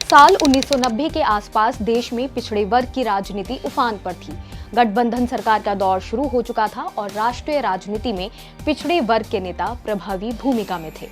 साल 1990 के आसपास देश में पिछड़े वर्ग की राजनीति उफान पर थी। गठबंधन सरकार का दौर शुरू हो चुका था और राष्ट्रीय राजनीति में पिछड़े वर्ग के नेता प्रभावी भूमिका में थे।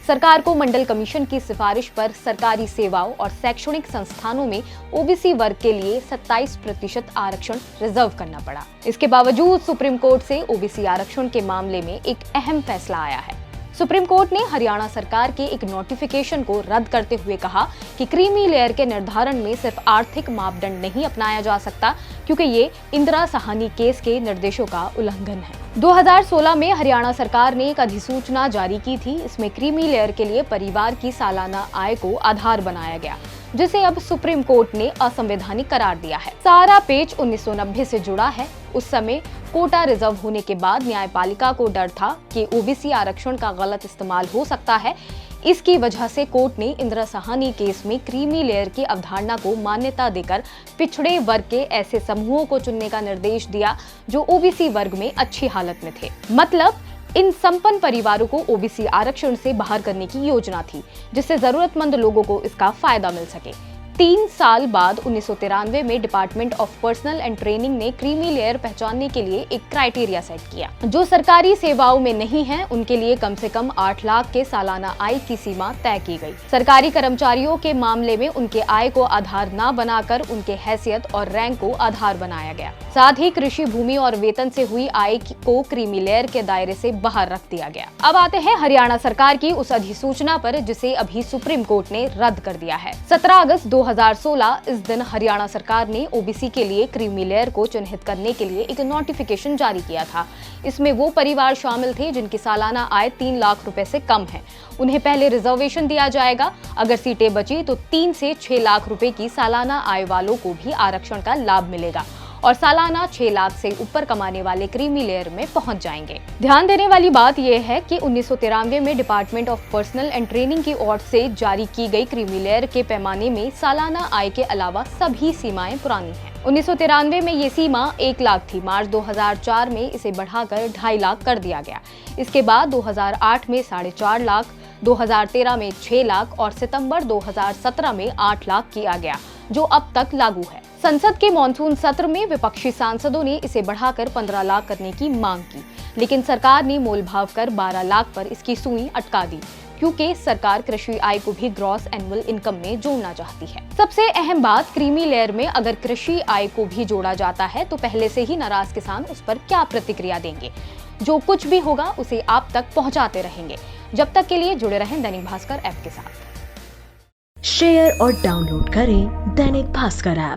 सरकार को मंडल कमीशन की सिफारिश पर सरकारी सेवाओं और शैक्षणिक संस्थानों में ओबीसी वर्ग के लिए 27% आरक्षण रिजर्व करना पड़ा। इसके बावजूद सुप्रीम कोर्ट से ओबीसी आरक्षण के मामले में एक अहम फैसला आया है। सुप्रीम कोर्ट ने हरियाणा सरकार के एक नोटिफिकेशन को रद्द करते हुए कहा कि क्रीमी लेयर के निर्धारण में सिर्फ आर्थिक मापदंड नहीं अपनाया जा सकता, क्योंकि ये इंदिरा साहनी केस के निर्देशों का उल्लंघन है। 2016 में हरियाणा सरकार ने एक अधिसूचना जारी की थी। इसमें क्रीमी लेयर के लिए परिवार की सालाना आय को आधार बनाया गया, जिसे अब सुप्रीम कोर्ट ने असंवैधानिक करार दिया है। सारा पेच 1990 से जुड़ा है। उस समय कोटा रिजर्व होने के बाद न्यायपालिका को डर था कि ओबीसी आरक्षण का गलत इस्तेमाल हो सकता है। इसकी वजह से कोर्ट ने इंदिरा साहनी केस में क्रीमी लेयर की अवधारणा को मान्यता देकर पिछड़े वर्ग के ऐसे समूहों को चुनने का निर्देश दिया जो ओबीसी वर्ग में अच्छी हालत में थे। मतलब इन संपन्न परिवारों को ओबीसी आरक्षण से बाहर करने की योजना थी, जिससे जरूरतमंद लोगों को इसका फायदा मिल सके। 3 साल बाद 1993 में department of personal and training ने क्रीमी लेयर पहचानने के लिए एक क्राइटेरिया सेट किया। जो सरकारी सेवाओं में नहीं हैं, उनके लिए कम से कम 8 लाख के सालाना आय की सीमा तय की गई। सरकारी कर्मचारियों के मामले में उनके आय को आधार न बनाकर उनके हैसियत और रैंक को आधार बनाया गया। साथ ही कृषि भूमि और वेतन से हुई आय को क्रीमी लेयर के दायरे से बाहर रख दिया गया। अब आते हैं हरियाणा सरकार की उस अधिसूचना पर जिसे अभी सुप्रीम कोर्ट ने रद्द कर दिया है। 17 अगस्त 2016 इस दिन हरियाणा सरकार ने ओबीसी के लिए क्रीमी लेयर को चिन्हित करने के लिए एक नोटिफिकेशन जारी किया था। इसमें वो परिवार शामिल थे जिनकी सालाना आय 3 लाख रुपए से कम है। उन्हें पहले रिजर्वेशन दिया जाएगा। अगर सीटें बची तो 3 से 6 लाख रुपए की सालाना आय वालों को भी आरक्षण का लाभ मिलेगा और सालाना 6 लाख से ऊपर कमाने वाले क्रीमी लेयर में पहुंच जाएंगे। ध्यान देने वाली बात यह है कि 1993 में department of personal and training की ओर से जारी की गई क्रीमी लेयर के पैमाने में सालाना आय के अलावा सभी सीमाएं पुरानी हैं। 1993 में ये सीमा 1 लाख थी। मार्च 2004 में इसे बढ़ाकर 2.5 लाख कर दिया गया। इसके बाद 2008 में 4.5 लाख, 2013 में 6 लाख और सितंबर 2017 में 8 लाख किया गया, जो अब तक लागू है। संसद के मॉनसून सत्र में विपक्षी सांसदों ने इसे बढ़ाकर 15 लाख करने की मांग की, लेकिन सरकार ने मोलभाव कर 12 लाख पर इसकी सुई अटका दी, क्योंकि सरकार कृषि आय को भी ग्रॉस एनुअल इनकम में जोड़ना चाहती है। सबसे अहम बात, क्रीमी लेयर में अगर कृषि आय को भी जोड़ा जाता है तो पहले से ही नाराज किसान उस पर क्या प्रतिक्रिया देंगे। जो कुछ भी होगा उसे आप तक पहुंचाते रहेंगे। जब तक के लिए जुड़े रहें दैनिक भास्कर ऐप के साथ। शेयर और डाउनलोड करें दैनिक भास्कर ऐप।